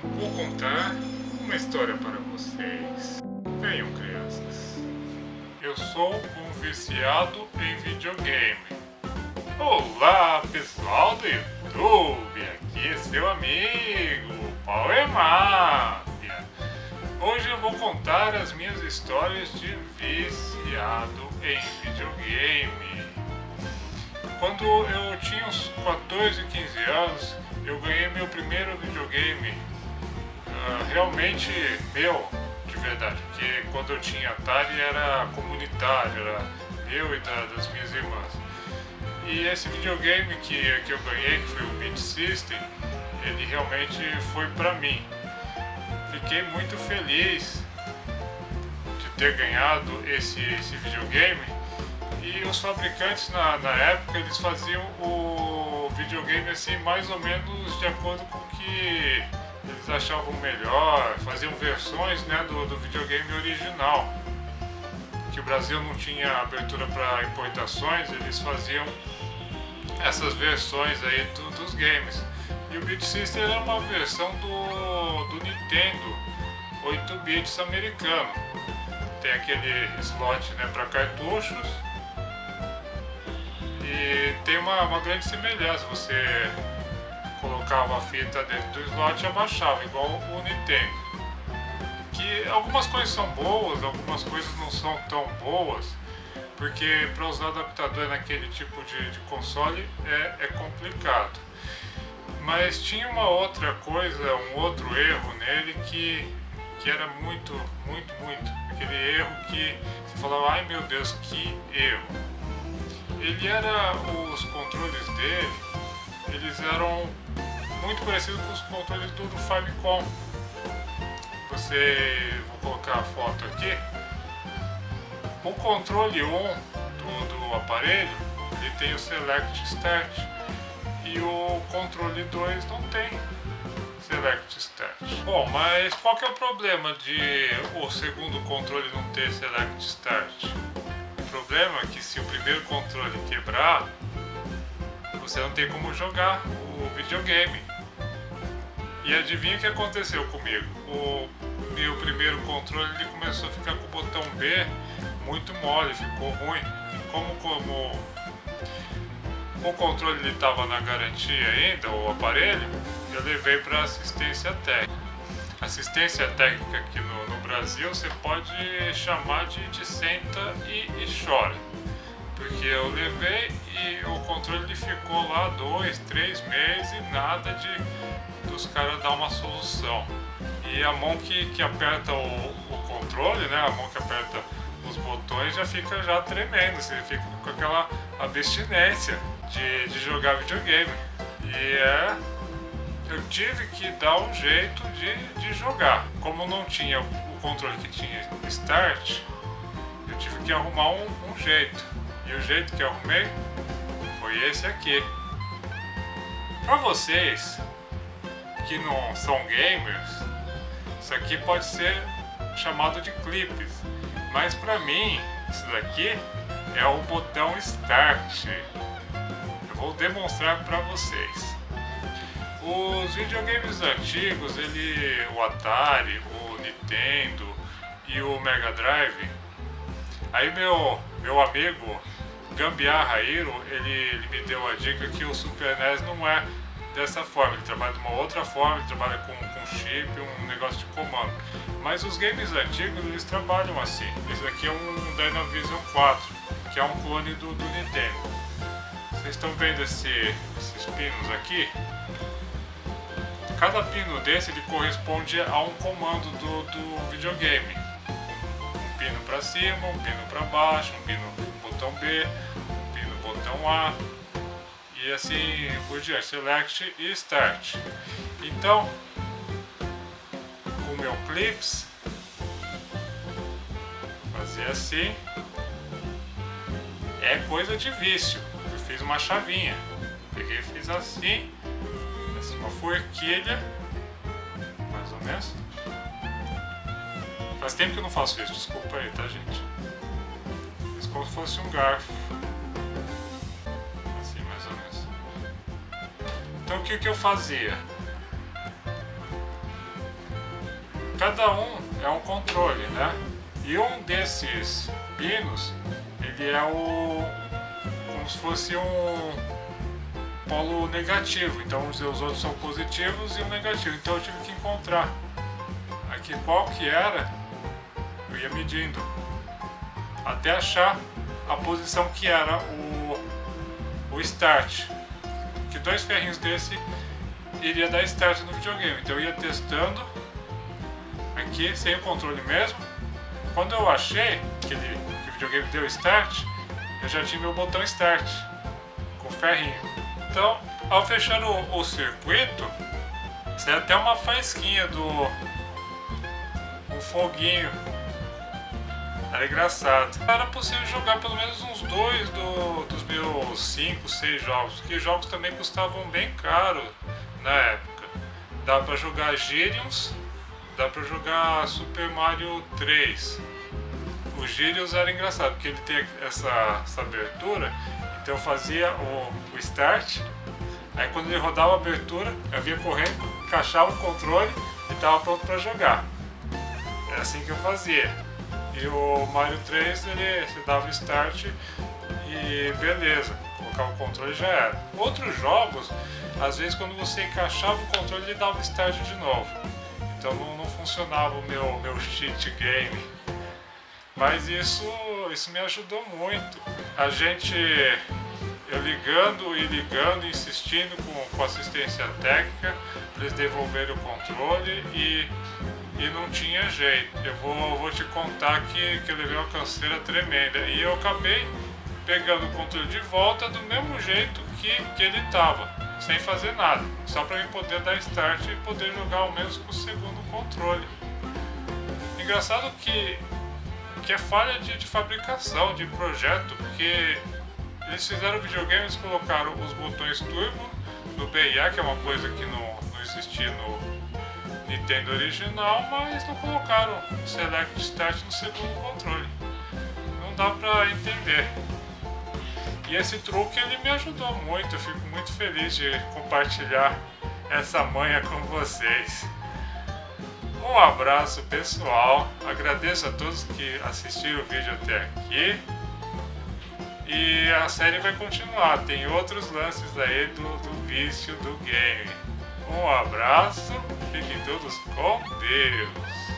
Vou contar uma história para vocês. Venham, crianças. Eu sou um viciado em videogame. Olá, pessoal do YouTube. Aqui é seu amigo, Power Máfia. Hoje eu vou contar as minhas histórias de viciado em videogame. Quando eu tinha uns 14, 15 anos, eu ganhei meu primeiro videogame realmente meu, de verdade, porque quando eu tinha Atari era comunitário, era meu e das minhas irmãs. E esse videogame que eu ganhei, que foi o Beat System, ele realmente foi pra mim. Fiquei muito feliz de ter ganhado esse videogame. E os fabricantes na época, eles faziam o videogame assim mais ou menos de acordo com o que eles achavam melhor, faziam versões, né, do videogame original. Que o Brasil não tinha abertura para importações, eles faziam essas versões aí dos games. E o Beat System era uma versão do Nintendo 8 bits americano. Tem aquele slot, né, para cartuchos. E tem uma grande semelhança, você colocava a fita dentro do slot e abaixava, igual o Nintendo. Que algumas coisas são boas, algumas coisas não são tão boas, porque para usar adaptador naquele tipo de console é complicado. Mas tinha uma outra coisa, um outro erro nele que era muito, aquele erro que você falava, ai meu Deus, que erro. Os controles dele, eles eram muito parecidos com os controles do Famicom. Vou colocar a foto aqui. O controle 1 do aparelho, ele tem o Select Start, e o controle 2 não tem Select Start. Bom, mas qual que é o problema de o segundo controle não ter Select Start? O problema é que se o primeiro controle quebrar, você não tem como jogar o videogame. E adivinha o que aconteceu comigo? O meu primeiro controle, ele começou a ficar com o botão B muito mole, ficou ruim. Como o controle estava na garantia ainda, o aparelho, eu levei para assistência técnica. Assistência técnica aqui no Brasil você pode chamar de senta e chora, porque eu levei e o controle ele ficou lá 2, 3 meses e nada dos caras dar uma solução. E a mão que aperta o controle, né, a mão que aperta os botões já fica já tremendo, você fica com aquela abstinência de jogar videogame. Eu tive que dar um jeito de jogar. Como não tinha o controle que tinha Start, eu tive que arrumar um jeito. E o jeito que eu arrumei foi esse aqui. Para vocês que não são gamers, isso aqui pode ser chamado de clipes. Mas para mim, isso daqui é o botão Start. Eu vou demonstrar para vocês. Os videogames antigos, o Atari, o Nintendo e o Mega Drive, aí meu amigo Gambiarra Hiro, ele me deu a dica que o Super NES não é dessa forma, ele trabalha de uma outra forma, ele trabalha com chip, um negócio de comando. Mas os games antigos, eles trabalham assim. Esse aqui é um Dynavision 4, que é um clone do Nintendo. Vocês estão vendo esses pinos aqui? Cada pino desse ele corresponde a um comando do videogame. Um pino para cima, um pino para baixo, um pino botão B, um pino botão A e assim por diante, Select e Start. Então, com o meu clips, fazer assim é coisa de vício. Eu fiz uma chavinha, peguei e fiz assim. Uma forquilha, mais ou menos. Faz tempo que eu não faço isso, desculpa aí, tá, gente? Fiz como se fosse um garfo. Assim, mais ou menos. Então o que eu fazia? cada um é um controle, né? E um desses pinos, ele é como se fosse um polo negativo. Então os outros são positivos e um negativo. Então eu tive que encontrar aqui qual que era. Eu ia medindo até achar a posição que era o start. Que 2 ferrinhos desse iria dar start no videogame. Então eu ia testando aqui sem o controle mesmo. Quando eu achei que o videogame deu start, eu já tinha meu botão start com o ferrinho. Então, ao fechar o circuito, sai até uma faísquinha um foguinho. Era engraçado. Era possível jogar pelo menos uns 2 dos meus 5, 6 jogos, porque jogos também custavam bem caro na época. Dá pra jogar Gyrions, dá pra jogar Super Mario 3. O Gyrions era engraçado, porque ele tem essa abertura, então eu fazia o start, aí quando ele rodava a abertura, eu vinha correndo, encaixava o controle e estava pronto para jogar. É assim que eu fazia. E o Mario 3, você dava o start e beleza, colocava o controle e já era. Outros jogos, às vezes quando você encaixava o controle, ele dava o start de novo. Então não funcionava o meu cheat game. Mas isso me ajudou muito. Eu ligando, insistindo com assistência técnica para eles devolverem o controle e não tinha jeito. Eu vou te contar que eu levei uma canseira tremenda e eu acabei pegando o controle de volta do mesmo jeito que ele estava, sem fazer nada, só para eu poder dar start e poder jogar ao menos com o segundo controle. Engraçado que é falha de fabricação, de projeto, porque eles fizeram videogames, colocaram os botões turbo no BIA, que é uma coisa que não existia no Nintendo original, mas não colocaram o Select Start no segundo controle. Não dá pra entender. E esse truque ele me ajudou muito, eu fico muito feliz de compartilhar essa manha com vocês. Um abraço pessoal, agradeço a todos que assistiram o vídeo até aqui. E a série vai continuar, tem outros lances aí do vício do game. Um abraço, fiquem todos com Deus.